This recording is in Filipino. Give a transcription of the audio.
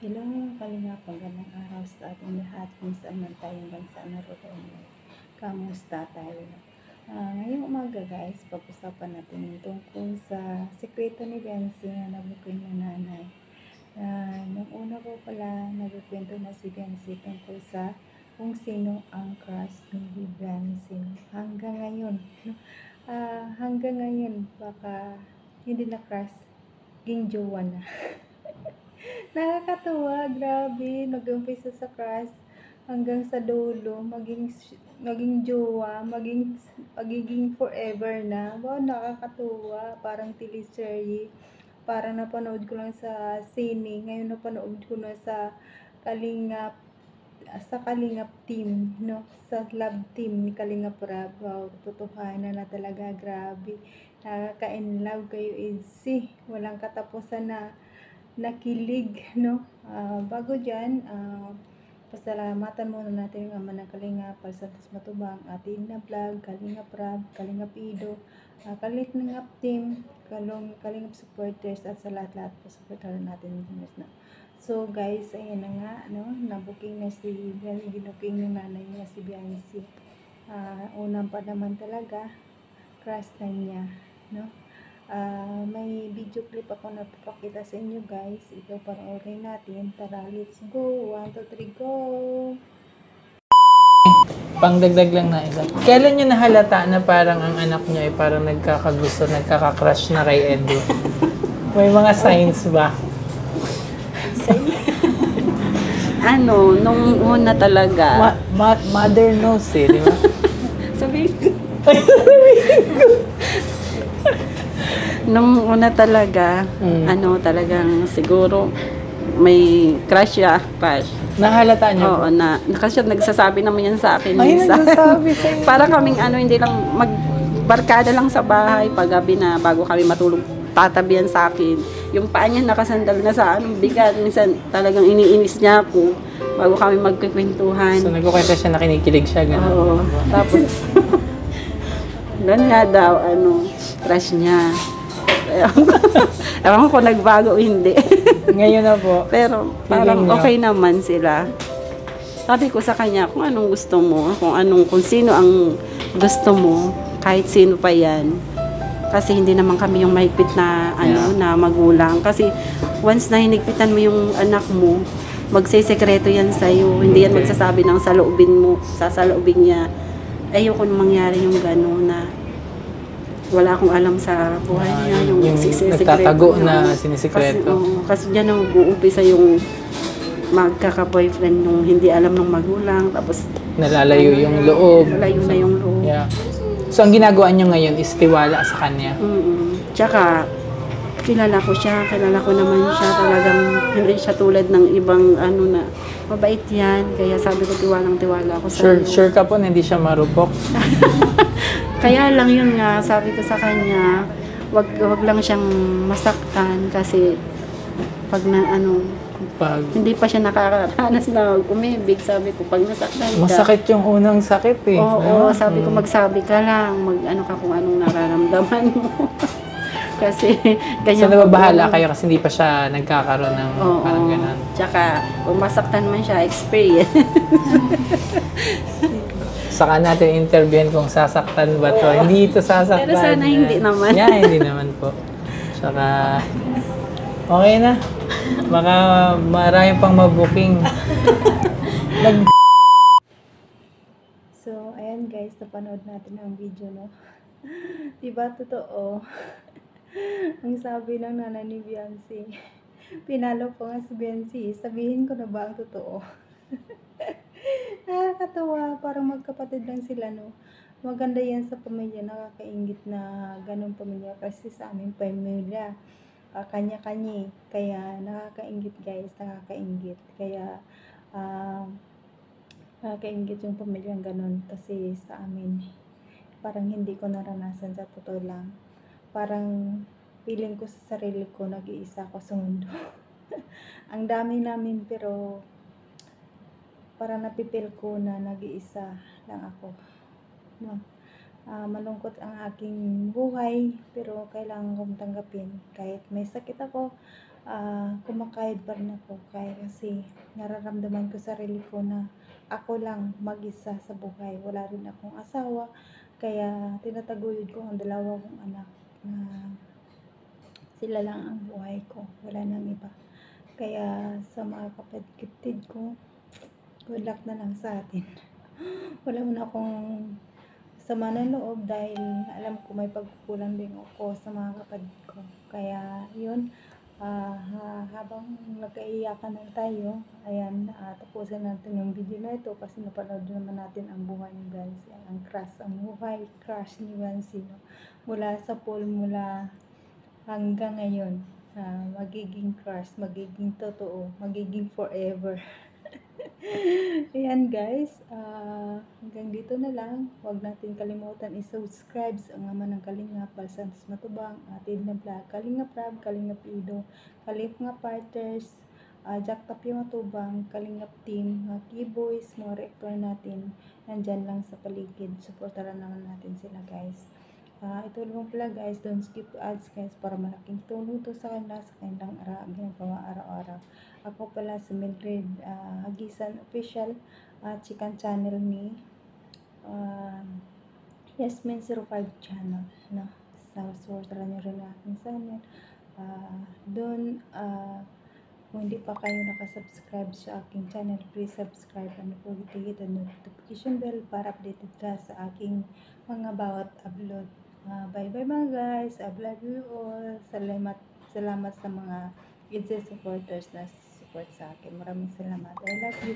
Hello, Kalingap, magandang araw sa ating lahat kung saan man tayong bansa naroon. Kamusta tayo? Ngayong umaga guys, pag-usapan natin yung tungkol sa sikreto ni Biancy na nabuking ng nanay. Nung una ko pala, nagkwento na si Biancy tungkol sa kung sino ang crush ni Biancy. Hanggang ngayon, baka hindi na crush, ging jowa na. Nakakatuwa, grabe. Nag-umpisa sa crush hanggang sa dulo, maging jowa, magiging forever na. Wow, nakakatuwa. Parang teleserye. Parang napanood ko lang sa sine. Ngayon napanood ko na sa Kalingap Kalingap team, no? Sa love team ni Kalingap Rab. Wow, totohanan na talaga, grabe. Nakaka-in-love kayo, Edsy. Walang katapusan na nakilig, no? Bago dyan, pasalamatan muna natin yung ama ng Kalingap, Santos Matubang, Ate Ina Vlog, Kalingap Rab, Kalingap Ido, Kalingap Team, Kalingap supporters, at sa lahat-lahat po supportahan natin na. So guys, ayan na nga, no? Nabuking na si ginuking ng nanay niya si Biancy. Unang pa naman talaga, crush na niya, no? May video clip ako na papakita sa inyo guys. Ito, panoorin natin. Tara, let's go. 1, 2, 3, go! Pangdagdag lang na isa. Kailan nyo nahalata na parang ang anak nyo ay parang nagkakagusto, nagkakakrush na kay Edu? May mga signs ba? Nung una talaga. Mother knows eh, di ba? Sabihin ko. Nung una talaga, talagang siguro may crush siya. Nahalata nyo? Oo, kasi nagsasabi naman yan sa akin. Ay, nagsasabi sa inyo. Para kaming hindi lang magbarkada lang sa bahay. Paggabi na, bago kami matulog, tatabihan sa akin. Yung paa niya nakasandal na sa bigat. Minsan talagang iniinis niya ako bago kami magkikwentuhan. So, nagkukwenta siya na kinikilig siya, gano'n? Oo. Tapos, doon nga daw, crush niya. Ewan ko nagbago o hindi. Ngayon na po. Pero parang okay naman sila. Sabi ko sa kanya kung anong gusto mo, kung sino ang gusto mo, kahit sino pa yan. Kasi hindi naman kami yung mahigpit na na magulang. Kasi once na hinigpitan mo yung anak mo, magsisekreto yan sa'yo. Hindi yan magsasabi ng saloobin mo, sasaloobin niya. Ayoko nang mangyari yung gano'n na wala akong alam sa buhay niya, yung nagtatago na sinisikreto. Kasi dyan ang mag-uumpisa yung magkaka-boyfriend nung hindi alam ng magulang, tapos nalalayo yung loob. Nalalayo na yung loob. Yeah. So, ang ginagawa nyo ngayon is tiwala sa kanya? Tsaka, kilala ko naman siya, talagang hindi siya tulad ng ibang na mabait yan, kaya sabi ko tiwalang-tiwala ako sa Sure ka po na hindi siya marupok? Kaya lang yun nga, sabi ko sa kanya, wag lang siyang masaktan kasi pag hindi pa siya nakakaranas na umibig, sabi ko pag nasaktan ka. Masakit yung unang sakit eh. Oo, sabi ko magsabi ka lang, kung anong nararamdaman mo. Kasi ganyan. So nababahala kayo kasi hindi pa siya nagkakaroon ng parang gano'n. Tsaka kung masaktan man siya, experience. Saka natin interviewin kung sasaktan ba to. Hindi ito sasaktan. Pero sana hindi naman. Yeah, hindi naman po. Tsaka, okay na. Baka marami pang mabuking. So, ayan guys, napanood natin ang video, no? Diba totoo? Ang sabi ng nanay ni Biancy, pinalo ko nga si Biancy, sabihin ko na ba ang totoo? Nakakatawa, parang magkapatid lang sila, no? Maganda yan sa pamilya, nakakaingit na ganun pamilya kasi sa aming pamilya, kanya-kanya, kaya nakakaingit guys, nakakaingit, kaya nakakaingit yung pamilyang ganun kasi sa amin, parang hindi ko naranasan sa totoo lang, parang feeling ko sa sarili ko, nag-iisa ako sa mundo. Ang dami namin pero para napipil ko na nag-iisa lang ako, no? Malungkot ang aking buhay pero kailangan kong tanggapin kahit may sakit ako, kumakayod pa rin ako kasi nararamdaman ko sarili ko na ako lang mag-isa sa buhay. Wala rin akong asawa, kaya tinataguyod ko ang dalawa kong anak na sila lang ang buhay ko. Wala nang iba. Kaya sa mga kapatid ko, good luck na lang sa atin. Wala man akong sama ng loob dahil alam ko may pagkukulang din ako sa mga kapatid ko. Kaya yun, habang nagkaiyakan na tayo, ayan, tapusin natin yung video na ito kasi napanood naman natin ang buhay ni Vancy, ang buhay crush ni Vancy, no? Mula sa pool, mula hanggang ngayon, magiging crush, magiging totoo, magiging forever. Ayan guys, hanggang dito na lang. Huwag natin kalimutan i-subscribe ang Ama ng Kalingap, Balsams Matubang, Atid na Vlog, Kalingap Rab, Kalingap Ido, Kalingap Partners, Jack Tapio Matubang, Kalingap Team, mga keyboys, mga reactor natin, nandyan lang sa paligid. Supportaran naman natin sila guys. Ito lang pala guys, don't skip ads guys para malaking tulong to sa kanila sa kanilang ginagawa araw-araw. Ako pala si Mildred Hagisan Official, chikan channel ni Yasmin05 channel, no? Supportaran nyo rin ang aking channel. Doon, kung hindi pa kayo nakasubscribe sa aking channel, please subscribe and hit the notification bell para updated ka sa aking mga bawat upload. Bye bye mga guys. I love you all. Salamat sa mga supporters na support sa akin. Maraming salamat. I love you.